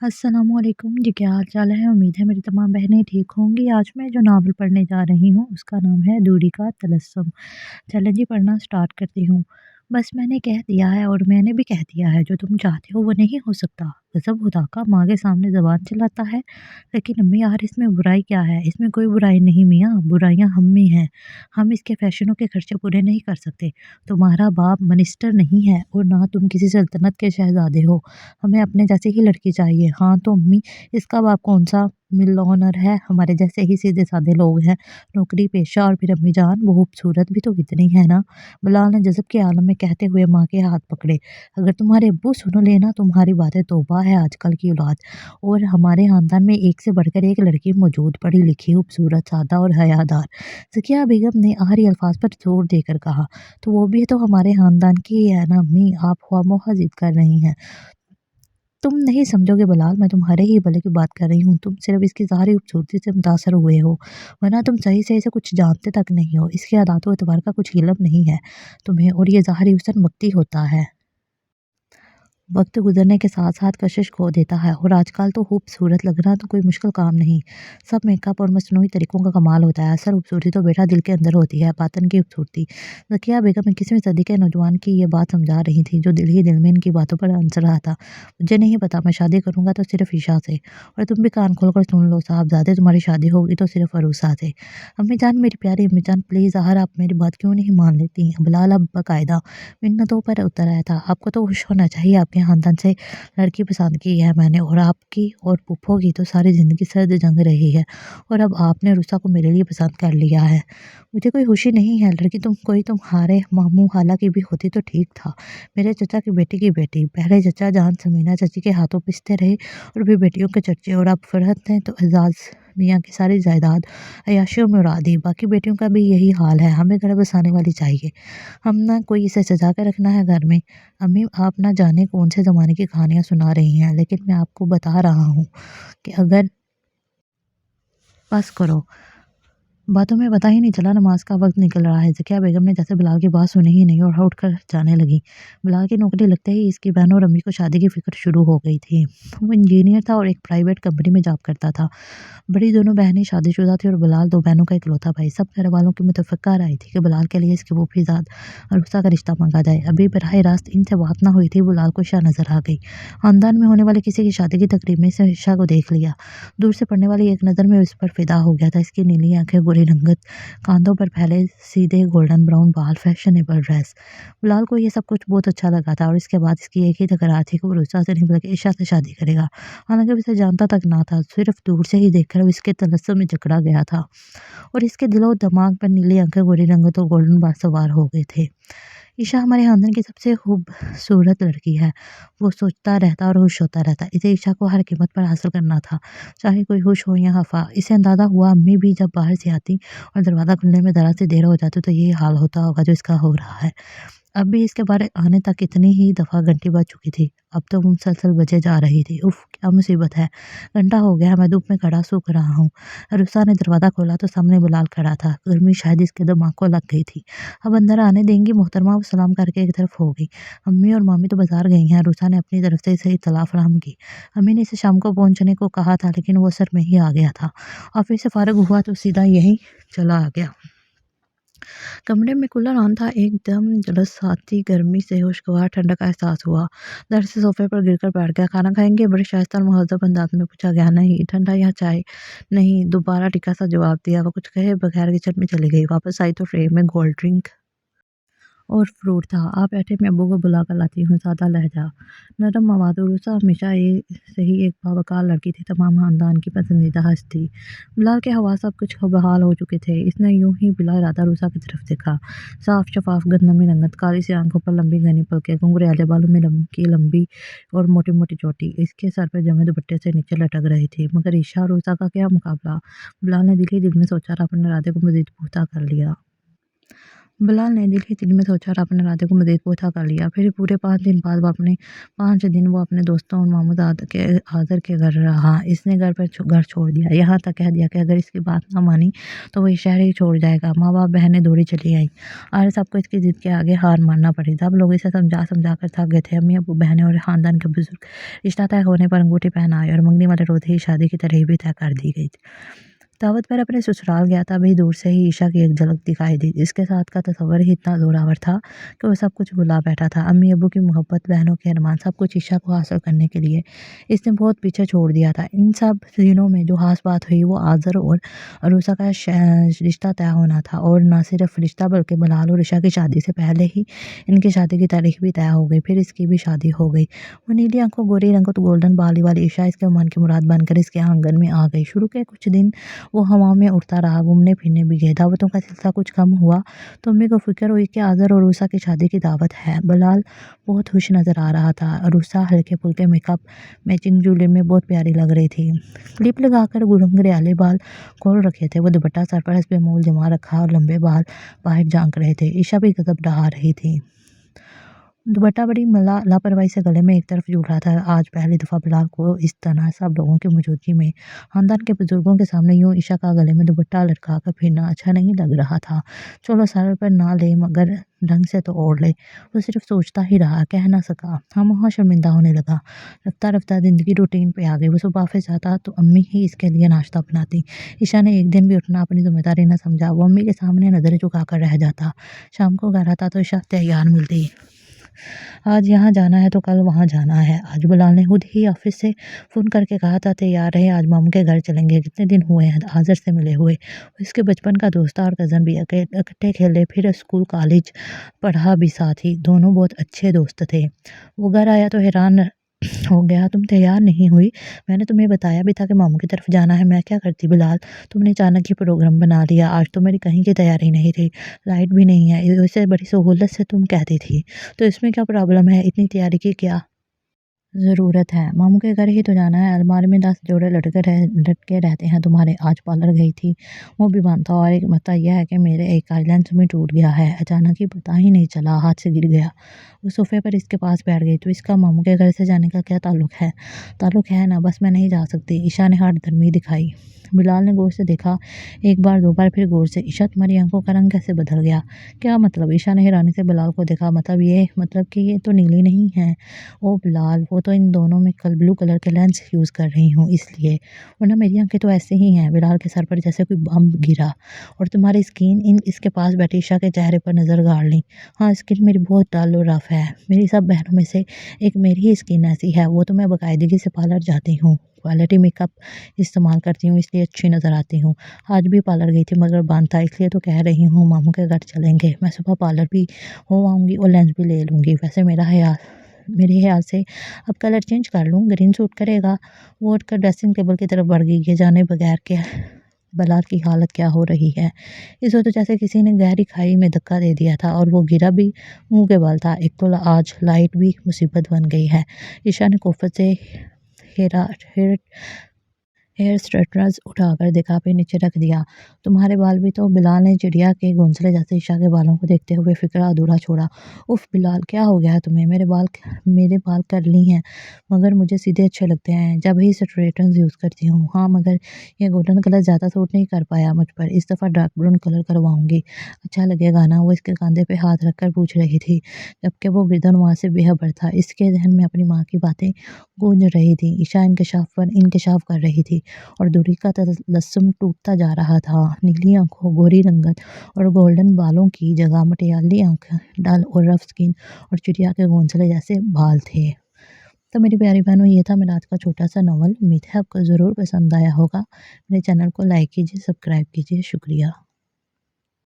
अस्सलामुअलैकुम जी, क्या हाल चाल है। उम्मीद है मेरी तमाम बहनें ठीक होंगी। आज मैं जो नावल पढ़ने जा रही हूँ उसका नाम है दूरी का तलस्सुम। चलें जी, पढ़ना स्टार्ट करती हूँ। बस मैंने कह दिया है और मैंने भी कह दिया है, जो तुम चाहते हो वो नहीं हो सकता। गज़ब खुदा का, माँ के सामने ज़बान चलाता है। लेकिन अम्मी यार, इसमें बुराई क्या है? इसमें कोई बुराई नहीं मियाँ, बुराइयाँ हम में हैं। हम इसके फैशनों के खर्चे पूरे नहीं कर सकते। तुम्हारा बाप मिनिस्टर नहीं है और ना तुम किसी सल्तनत के शहजादे हो। हमें अपने जैसी ही लड़की चाहिए। हाँ तो अम्मी, इसका बाप कौन सा मिलॉनर है? हमारे जैसे ही सीधे साधे लोग हैं, नौकरी पेशा। और फिर अम्मी जान, वो खूबसूरत भी तो कितनी है ना। बिलाल ने जज़ब के आलम में कहते हुए माँ के हाथ पकड़े। अगर तुम्हारे अब्बू सुन लेना तुम्हारी बातें, तौबा है आजकल की औलाद। और हमारे खानदान में एक से बढ़कर एक लड़की मौजूद, पढ़ी लिखी, खूबसूरत, सादा और हयादार। ज़किया बेगम ने आखिरी अल्फाज पर जोर देकर कहा। तो वो भी तो हमारे खानदान की ही है ना अम्मी, आप ख्वामोहा जिद कर रही हैं। तुम नहीं समझोगे बिलाल, मैं तुम्हारे ही भले की बात कर रही हूँ। तुम सिर्फ इसकी ज़ाहिरी खूबसूरती से मुतासर हुए हो, वरना तुम सही से इसे कुछ जानते तक नहीं हो। इसके अदात व एतबार का कुछ इल्म नहीं है तुम्हें, और ये ज़ाहिरी हुस्न वक्ती होता है। वक्त गुजरने के साथ साथ कशिश खो देता है, और आजकल तो खूबसूरत लगना तो कोई मुश्किल काम नहीं। सब मेकअप और मसनूई तरीकों का कमाल होता है। असल खूबसूरती तो बेटा दिल के अंदर होती है, बातन की खूबसूरती। ज़किया बेगम 21वीं सदी के नौजवान की ये बात समझा रही थी, जो दिल ही दिल में इनकी बातों पर हंस रहा था। मुझे नहीं पता, मैं शादी करूंगा तो सिर्फ ईशा से। और तुम भी कान खोल कर सुन लो साहबजादे, तुम्हारी शादी होगी तो सिर्फ अरूसा से। अम्मी जान, मेरी प्यारी अम्मी जान, प्लीज़ आहर, आप मेरी बात क्यों नहीं मान लेती? बिलाल अब बाकायदा मिन्नतों पर उतर आया था। आपको तो खुश होना चाहिए, आपके खानदान से लड़की पसंद की है मैंने, और आपकी और पुप्पो की तो सारी ज़िंदगी सर्द जंग रही है, और अब आपने रुसा को मेरे लिए पसंद कर लिया है। मुझे कोई खुशी नहीं है। लड़की तुम्हारे मामू खाला की भी होती तो ठीक था। मेरे चचा की बेटी की बेटी। पहले चचा जान समीना चाची के हाथों पिसते रहे, और फिर बेटियों के चर्चे, और अब फरहत ने तो एजाज मियाँ की सारी जायदाद अय्याशियों में उड़ा दी। बाकी बेटियों का भी यही हाल है। हमें घर बसाने वाली चाहिए, हम ना कोई इसे सजा कर रखना है घर में। अम्मी, आप ना जाने कौन से ज़माने की कहानियाँ सुना रही हैं, लेकिन मैं आपको बता रहा हूँ कि अगर बस करो, बातों में पता ही नहीं चला नमाज का वक्त निकल रहा है। ज़किया बेगम ने जैसे बिलाल की बात सुनी ही नहीं और उठकर जाने लगी। बिलाल की नौकरी लगते ही इसकी बहन और अम्मी को शादी की फिक्र शुरू हो गई थी। वो इंजीनियर था और एक प्राइवेट कंपनी में जॉब करता था। बड़ी दोनों बहनें शादीशुदा थी और बिलाल दो बहनों का इकलौता भाई। सब घर वालों की मुतफ़क्का राय थी कि बिलाल के लिए इसके फूफीज़ाद अरूसा का रिश्ता मांगा जाए। अभी बराह रास्त इनसे बात ना हुई थी, बिलाल को ईशा नजर आ गई। खानदान में होने वाली किसी की शादी की तकरीब में से ईशा को देख लिया। दूर से पड़ने वाली एक नज़र में इस पर फिदा हो गया था। इसकी नीली आंखें, गोरी रंगत, कांधों पर फैले सीधे गोल्डन ब्राउन बाल, फैशनेबल ड्रेस। बिलाल को ये सब कुछ बहुत अच्छा लगा था, और इसके बाद इसकी एक ही तकरार थी कि वो रुसा से नहीं बल्कि ईशा से शादी करेगा। हालांकि वो इसे जानता तक ना था, सिर्फ दूर से ही देखकर वो इसके तलस्सुम में जकड़ा गया था, और इसके दिलो दिमाग पर नीली आंखें, गोरी रंगत और गोल्डन बाल सवार हो गए थे। ईशा हमारे खानदान की सबसे खूबसूरत लड़की है। वो सोचता रहता और खुश होता रहता। इसे ईशा को हर कीमत पर हासिल करना था, चाहे कोई खुश हो या खफा। इसे अंदाज़ा हुआ अम्मी भी जब बाहर से आती और दरवाज़ा खुलने में ज़रा सी देर हो जाती तो यही हाल होता होगा जो इसका हो रहा है। अब भी इसके बारे आने तक कितनी ही दफ़ा घंटी बज चुकी थी। अब तो मुसलसल बजे जा रही थी। उफ़! क्या मुसीबत है। घंटा हो गया है, मैं धूप में खड़ा सूख रहा हूँ। रुस्ता ने दरवाज़ा खोला तो सामने बिलाल खड़ा था। गर्मी शायद इसके दिमाग को लग गई थी। अब अंदर आने देंगी मोहतरमा? वो सलाम करके एक तरफ हो गई। अम्मी और मामी तो बाज़ार गई हैं। रुस्ता ने अपनी तरफ से इसे इत्तला फराहम की। अम्मी ने इसे शाम को पहुँचने को कहा था, लेकिन वो असर में ही आ गया था। ऑफिस से फारिग हुआ तो सीधा यहीं चला आ गया। कमरे में कूलर ऑन था। एकदम झुलसाती गर्मी से खुशगवार ठंडक का एहसास हुआ। दर्द से सोफे पर गिरकर बैठ गया। खाना खाएंगे? बड़े शाइस्ता और मुहज़्ज़ब अंदाज में पूछा गया। नहीं। ठंडा या चाय? नहीं। दोबारा टिका सा जवाब दिया। वो कुछ कहे बगैर किचन में चली गई। वापस आई तो ट्रे में कोल्ड ड्रिंक और फ्रूट था। आप बैठे, मैं अब्बू को बुला कर लाती हूँ। सादा लहजा, नरम आवाज़। उर्सा हमेशा से ही एक बावकार लड़की थी, तमाम खानदान की पसंदीदा हस्ती। बिलाल के हवा सब कुछ बहाल हो चुके थे। इसने यूं ही बिला इरादा रूसा की तरफ देखा। साफ शफाफ गंदमी रंगत, काली सी आंखों पर लंबी घनी पलकें, घुंघराले बालों में लंबी लंबी और मोटी मोटी चोटी इसके सर पर जमे दुपट्टे से नीचे लटक रही थी। मगर ईशा और रूसा का क्या मुकाबला। बिलाल ने दिल ही दिल में सोचा और अपने इरादे को मजीद पुख्ता कर लिया। बिलाल ने दिल ही दिल में सोचा और अपने इरादे को मज़ीद पुख्ता कर लिया। फिर पूरे 5 दिन बाद वो अपने 5 दिन वो अपने दोस्तों और मामूद आदर के घर रहा। इसने घर छोड़ दिया, यहाँ तक कह दिया कि अगर इसकी बात ना मानी तो वो ये शहर ही छोड़ जाएगा। माँ-बाप, बहनें दौड़ी चली आईं। और सबको इसकी ज़िद के आगे हार मानना पड़ी। सब लोग इसे समझा कर थक गए थे। अम्मी-अब्बू, बहनें और ख़ानदान के बुज़ुर्ग रिश्ता तय होने पर अंगूठी पहनाए और मंगनी वाले रोज़ ही शादी की तारीख भी तय कर दी गई थी। दावत पर अपने ससुराल गया था, अभी दूर से ही ईशा की एक झलक दिखाई दी। इसके साथ का तस्वर ही इतना जोरावर था कि वो सब कुछ भुला बैठा था। अम्मी अब्बू की मोहब्बत, बहनों के अरमान, सब कुछ ईशा को हासिल करने के लिए इसने बहुत पीछे छोड़ दिया था। इन सब दिनों में जो खास बात हुई वो आज़र और अरूसा का रिश्ता तय होना था। और न सिर्फ रिश्ता बल्कि बिलाल और ईशा की शादी से पहले ही इनकी शादी की तारीख भी तय हो गई। फिर इसकी भी शादी हो गई। वो नीली आंखों, गोरी रंगत, गोल्डन बाली वाली ईशा इसके मन की मुराद बनकर इसके आंगन में आ गई। शुरू के कुछ दिन वो हवा में उड़ता रहा, घूमने फिरने भी गए। दावतों का सिलसिला कुछ कम हुआ तो अम्मी को फिक्र हुई कि आज़र और रूसा की शादी की दावत है। बिलाल बहुत खुश नज़र आ रहा था। रूसा हल्के फुल्के मेकअप, मैचिंग ज्वेलरी में बहुत प्यारी लग रही थी। क्लिप लगाकर घुंघराले बाल खोल रखे थे। वो दुपट्टा सर पर बेमूल जमा रखा और लंबे बाल बाहर झांक रहे थे। ईशा भी गजब ढहा रही थी। दुपट्टा बड़ी लापरवाही से गले में एक तरफ झूला था। आज पहली दफ़ा बिलाल को इस तरह सब लोगों की मौजूदगी में खानदान के बुजुर्गों के सामने यूं ईशा का गले में दुपट्टा लटका कर फिरना अच्छा नहीं लग रहा था। चलो सर पर ना ले मगर ढंग से तो ओढ़ ले। वो सिर्फ सोचता ही रहा, कह ना सका। हम वहाँ शर्मिंदा होने लगा। रफ्ता रफ्ता जिंदगी रूटीन पे आ गई। वो सुबह ऑफिस जाता तो अम्मी ही इसके लिए नाश्ता बनाती। ईशा ने एक दिन भी उठना अपनी जिम्मेदारी न समझा। वो अम्मी के सामने नजरें झुकाकर रह जाता। शाम को घर आता तो ईशा तैयार मिलती। आज यहाँ जाना है तो कल वहाँ जाना है। आज बिलाल ने खुद ही ऑफिस से फ़ोन करके कहा था तैयार रहे, आज मामू के घर चलेंगे। कितने दिन हुए हैं आज़र से मिले हुए। इसके बचपन का दोस्त था और कज़न भी। इकट्ठे खेले, फिर स्कूल कॉलेज पढ़ा भी साथ ही। दोनों बहुत अच्छे दोस्त थे। वो घर आया तो हैरान हो गया, तुम तैयार नहीं हुई? मैंने तुम्हें बताया भी था कि मामू की तरफ जाना है। मैं क्या करती बिलाल, तुमने अचानक ही प्रोग्राम बना लिया। आज तो मेरी कहीं की तैयारी नहीं थी, लाइट भी नहीं है। इससे बड़ी सहूलत से तुम कहती थी तो इसमें क्या प्रॉब्लम है? इतनी तैयारी की क्या ज़रूरत है? मामू के घर ही तो जाना है। अलमारी में 10 जोड़े लटके रहते हैं तुम्हारे। आज पार्लर गई थी, वो भी बंद था। और एक मतलब यह है कि मेरे एक आईलेंस में टूट गया है। अचानक ही पता ही नहीं चला, हाथ से गिर गया। वो सोफे पर इसके पास बैठ गई। तो इसका मामू के घर से जाने का क्या ताल्लुक है? ताल्लुक है ना, बस मैं नहीं जा सकती। ईशा ने हाथ धर्मी दिखाई। बिलाल ने गौर से देखा, एक बार दो बार, फिर गौर से। ईशा, तुम्हारी आंखों का रंग कैसे बदल गया? क्या मतलब? ईशा ने हैरानी से बिलाल को देखा। मतलब कि ये तो नीली नहीं है। ओ बिलाल, वो तो इन दोनों में ब्लू कलर के लेंस यूज़ कर रही हूँ इसलिए, वरना मेरी आंखें तो ऐसे ही हैं। बिलाल के सर पर जैसे कोई बम गिरा। और तुम्हारी स्किन, इन इसके पास बैठी ईशा के चेहरे पर नज़र गाड़ ली। हाँ, स्किन मेरी बहुत डल और रफ है। मेरी सब बहनों में से एक मेरी ही स्किन ऐसी है। वो तो मैं बाकायदगी से पार्लर जाती हूँ, क्वालिटी मेकअप इस्तेमाल करती हूँ, इसलिए अच्छी नज़र आती हूँ। आज भी पार्लर गई थी मगर बंद था, इसलिए तो कह रही हूँ मामू के घर चलेंगे। मैं सुबह पार्लर भी हो आऊँगी और लेंस भी ले लूँगी। वैसे मेरे ख्याल से अब कलर चेंज कर लूँ, ग्रीन सूट करेगा। वो उठकर ड्रेसिंग टेबल की तरफ बढ़ गई। ये जाने बगैर के बिलाल की हालत क्या हो रही है। इस वक्त तो जैसे किसी ने गहरी खाई में धक्का दे दिया था। और वो गिरा भी मुंह के बल था। एक तो आज लाइट भी मुसीबत बन गई है। ईशा ने कोफत से हेरा हेर हेयर स्ट्रेटनर्स उठाकर देखा, फिर नीचे रख दिया। तुम्हारे बाल भी तो? बिलाल ने चिड़िया के घोंसले जैसे ईशा के बालों को देखते हुए फिक्रा अधूरा छोड़ा। उफ बिलाल, क्या हो गया है तुम्हें? मेरे बाल कर्ली हैं मगर मुझे सीधे अच्छे लगते हैं जब ही स्ट्रेटनर्स यूज़ करती हूँ। हाँ मगर ये गोल्डन कलर ज़्यादा सूट नहीं कर पाया मुझ पर। इस दफ़ा डार्क ब्राउन कलर करवाऊंगी, अच्छा लगेगा ना? वो इसके कंधे पे हाथ रखकर पूछ रही थी, जबकि वो वृद्धनुमा से बेखबर था। इसके जहन में अपनी माँ की बातें गूंज रही थी। ईशा इंकशाफ पर इंकशाफ कर रही थी और दूरी का तबस्सुम टूटता जा रहा था। नीली आंखों, गोरी रंगत और गोल्डन बालों की जगह मटियाली आंखें, डल और रफ स्किन और चिड़िया के घोंसले जैसे बाल थे। तो मेरी प्यारी बहनों, ये था मेरा आज का छोटा सा नॉवल। उम्मीद है आपको ज़रूर पसंद आया होगा। मेरे चैनल को लाइक कीजिए, सब्सक्राइब कीजिए। शुक्रिया।